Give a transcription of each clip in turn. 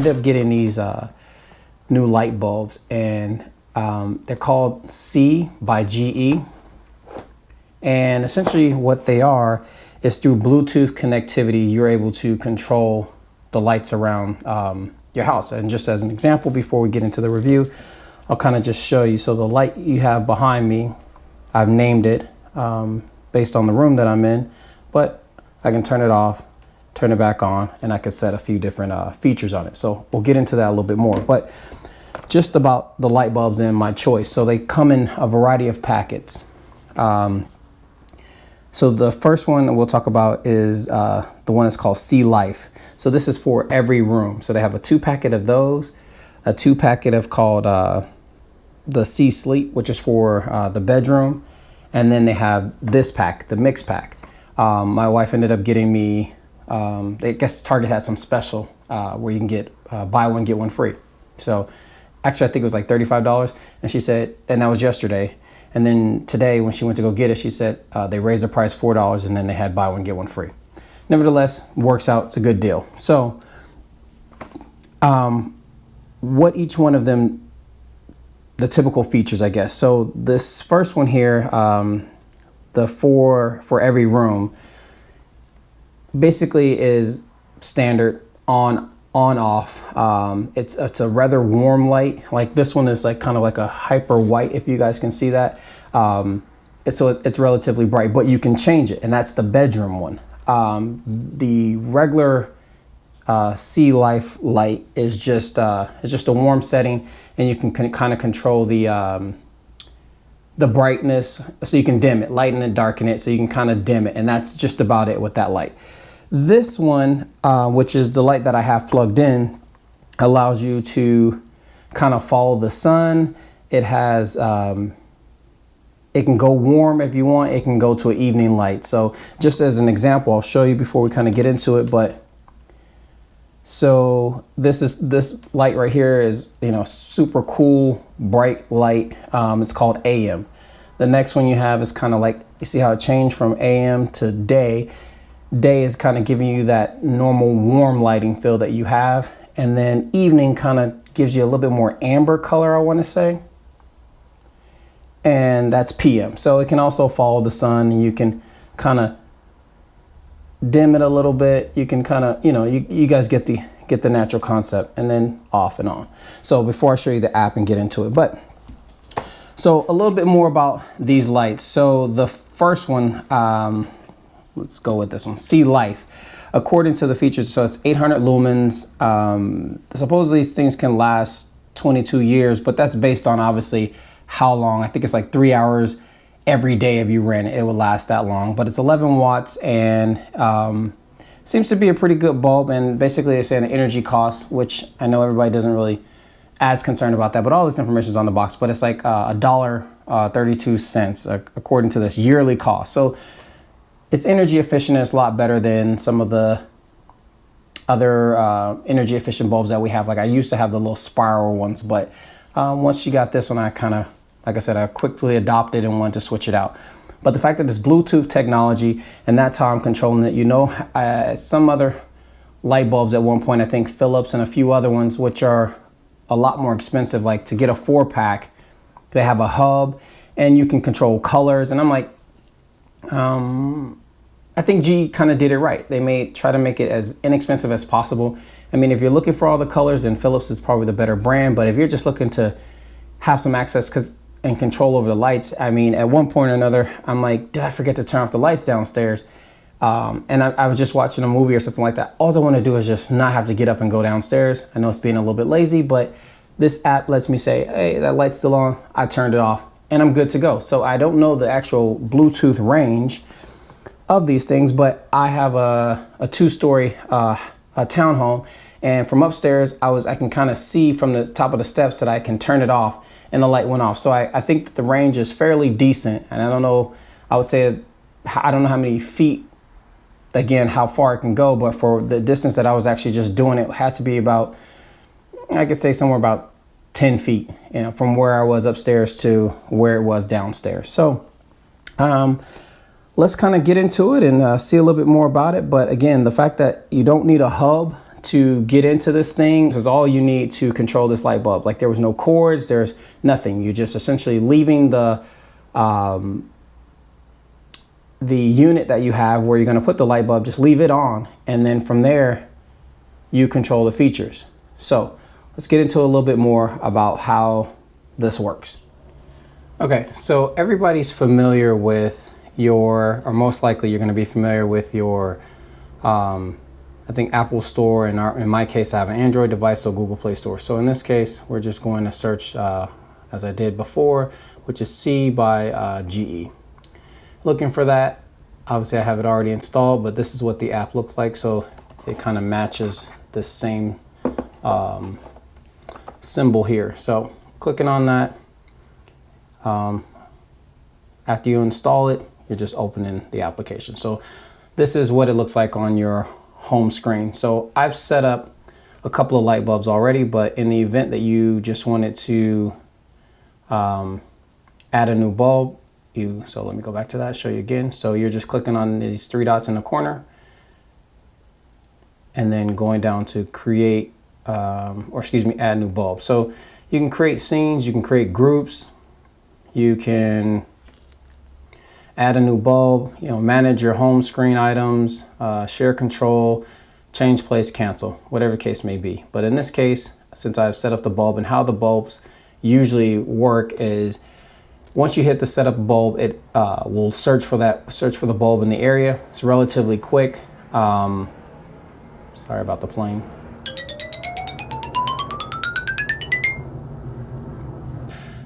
ended up getting these new light bulbs, and they're called C by GE. And essentially what they are is through Bluetooth connectivity, you're able to control the lights around your house. And just as an example, before we get into the review, I'll kind of just show you. So the light you have behind me, I've named it based on the room that I'm in, but I can turn it off, turn it back on, and I can set a few different features on it. So we'll get into that a little bit more, but just about the light bulbs and my choice. So they come in a variety of packets. So the first one we'll talk about is the one that's called C Life. So this is for every room. So they have a 2-packet of those, a 2-packet of called the C Sleep, which is for the bedroom. And then they have this pack, the mix pack. My wife ended up getting me, I guess Target had some special where you can get buy one, get one free. So actually I think it was like $35. And she said, and that was yesterday. And then today when she went to go get it, she said they raised the price $4 and then they had buy one, get one free. Nevertheless, works out, it's a good deal. So what each one of them, the typical features, I guess. So this first one here, the for every room, basically is standard on off. It's a rather warm light. Like this one is like kind of like a hyper white, if you guys can see that. So it's relatively bright, but you can change it, and that's the bedroom one. The regular C Life light is just a warm setting, and you can kind of control the brightness, so you can dim it, lighten it, darken it, so you can kind of dim it, and that's just about it with that light. This one, which is the light that I have plugged in, allows you to kind of follow the sun. It has, it can go warm if you want. It can go to an evening light. So just as an example, I'll show you before we kind of get into it. But so this light right here is, you know, super cool, bright light. It's called AM. The next one you have is kind of like, you see how it changed from AM to day. Day is kind of giving you that normal warm lighting feel that you have, and then evening kind of gives you a little bit more amber color, I want to say, and that's PM. So it can also follow the sun, and you can kind of dim it a little bit. You can kind of, you know, you guys get the natural concept, and then off and on. So before I show you the app and get into it, but so a little bit more about these lights. So the first one, let's go with this one, C Life. According to the features, so it's 800 lumens. Supposedly these things can last 22 years, but that's based on obviously how long. I think it's like 3 hours every day if you ran it, it would last that long. But it's 11 watts and seems to be a pretty good bulb. And basically they're saying the energy cost, which I know everybody doesn't really as concerned about that, but all this information is on the box. But it's like $1.32 according to this yearly cost. So it's energy efficient. It's a lot better than some of the other energy efficient bulbs that we have. Like I used to have the little spiral ones, but once you got this one, I kind of, like I said, I quickly adopted and wanted to switch it out. But the fact that it's Bluetooth technology, and that's how I'm controlling it. You know, some other light bulbs at one point, I think Philips and a few other ones, which are a lot more expensive, like to get a 4-pack, they have a hub and you can control colors. And I'm like, I think G kind of did it right. They try to make it as inexpensive as possible. I mean, if you're looking for all the colors, then Philips is probably the better brand. But if you're just looking to have some access and control over the lights, I mean, at one point or another, I'm like, did I forget to turn off the lights downstairs? And I was just watching a movie or something like that. All I want to do is just not have to get up and go downstairs. I know it's being a little bit lazy, but this app lets me say, hey, that light's still on. I turned it off and I'm good to go. So I don't know the actual Bluetooth range of these things, but I have a 2-story townhome, and from upstairs I can kind of see from the top of the steps that I can turn it off and the light went off. So I think that the range is fairly decent, and I don't know, I would say, I don't know how many feet, again, how far it can go, but for the distance that I was actually just doing, it had to be about, I could say somewhere about 10 feet, you know, from where I was upstairs to where it was downstairs. So let's kind of get into it and see a little bit more about it. But again, the fact that you don't need a hub to get into this thing. This is all you need to control this light bulb. Like there was no cords, there's nothing. You're just essentially leaving the unit that you have where you're going to put the light bulb, just leave it on, and then from there you control the features. So let's get into a little bit more about how this works. Okay, so everybody's familiar with or most likely you're going to be familiar with your I think Apple Store, and in my case I have an Android device, so Google Play Store. So in this case we're just going to search as I did before, which is C by GE. Looking for that. Obviously I have it already installed, but this is what the app looks like, so it kind of matches the same symbol here. So clicking on that, after you install it, you're just opening the application. So this is what it looks like on your home screen. So I've set up a couple of light bulbs already, but in the event that you just wanted to add a new bulb, so let me go back to that, show you again. So you're just clicking on these three dots in the corner and then going down to create, add new bulb. So you can create scenes, you can create groups, you can add a new bulb, manage your home screen items, share control, change place, cancel, whatever the case may be. But in this case, since I've set up the bulb, and how the bulbs usually work is once you hit the setup bulb, it will search for the bulb in the area. It's relatively quick. Sorry about the plane.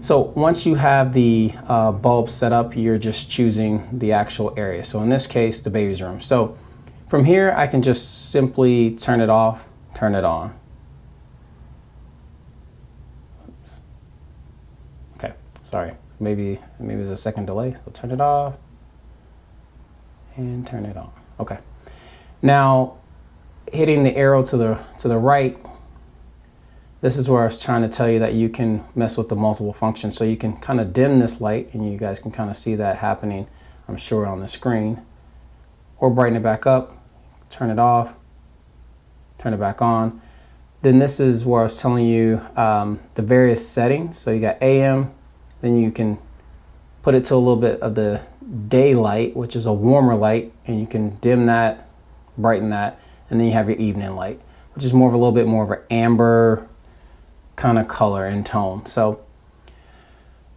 So once you have the bulb set up, you're just choosing the actual area. So in this case, the baby's room. So from here, I can just simply turn it off, turn it on. Oops. Okay, sorry. Maybe there's a second delay. So turn it off and turn it on. Okay. Now, hitting the arrow to the right, this is where I was trying to tell you that you can mess with the multiple functions. So you can kind of dim this light, and you guys can kind of see that happening, I'm sure, on the screen. Or brighten it back up, turn it off, turn it back on. Then this is where I was telling you the various settings. So you got AM, then you can put it to a little bit of the daylight, which is a warmer light, and you can dim that, brighten that, and then you have your evening light, which is more of a little bit more of an amber kind of color and tone. So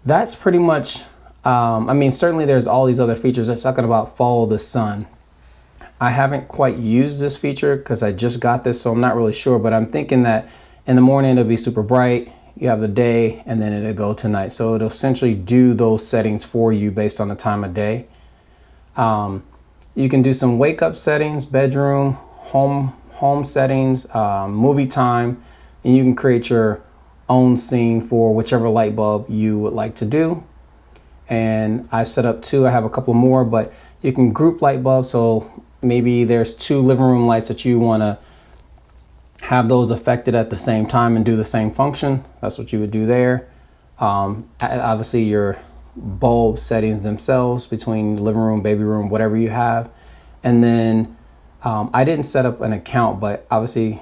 that's pretty much, I mean, certainly there's all these other features. That's talking about follow the sun. I haven't quite used this feature because I just got this, so I'm not really sure, but I'm thinking that in the morning it'll be super bright, you have the day, and then it'll go to night. So it'll essentially do those settings for you based on the time of day. You can do some wake up settings, bedroom, home settings, movie time, and you can create your own scene for whichever light bulb you would like to do. And I've set up two. I have a couple more, but you can group light bulbs. So maybe there's two living room lights that you want to have those affected at the same time and do the same function. That's what you would do there. Obviously your bulb settings themselves between living room, baby room, whatever you have. And then I didn't set up an account, but obviously,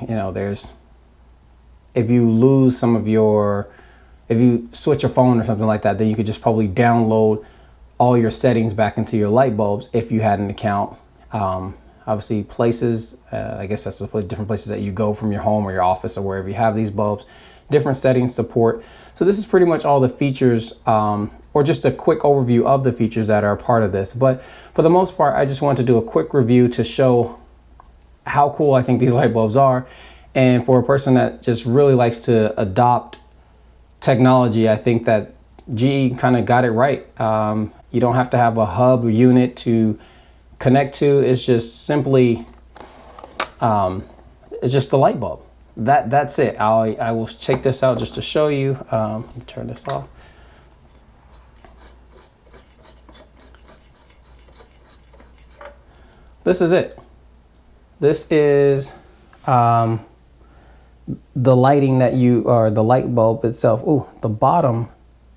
if you lose some of if you switch your phone or something like that, then you could just probably download all your settings back into your light bulbs if you had an account. Obviously places, I guess that's the different places that you go from your home or your office or wherever you have these bulbs, different settings support. So this is pretty much all the features, or just a quick overview of the features that are a part of this. But for the most part, I just want to do a quick review to show how cool I think these light bulbs are. And for a person that just really likes to adopt technology, I think that GE kind of got it right. You don't have to have a hub or unit to connect to. It's just simply, it's just the light bulb. That's it. I will take this out just to show you. Let me turn this off. This is it. This is the lighting that or the light bulb itself. Oh, the bottom,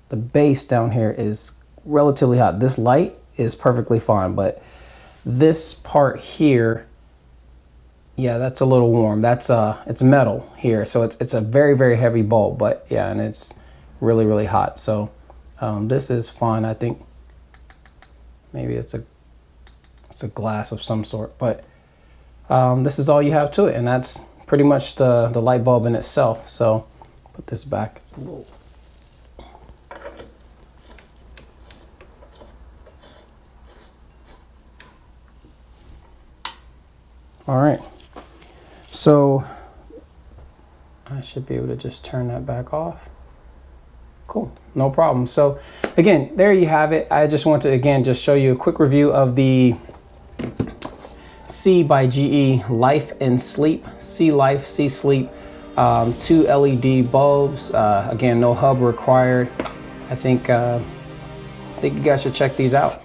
the base down here is relatively hot. This light is perfectly fine, but this part here, Yeah, that's a little warm. That's it's metal here, so it's a very, very heavy bulb. But yeah, and it's really, really hot. So this is fine. I think maybe it's a glass of some sort. But this is all you have to it, and that's pretty much the light bulb in itself. So put this back. It's a little. All right. So I should be able to just turn that back off. Cool, no problem. So again, there you have it. I just want to again just show you a quick review of the C by GE Life and Sleep, C Life, C Sleep, 2 LED bulbs. Again, no hub required. I think you guys should check these out.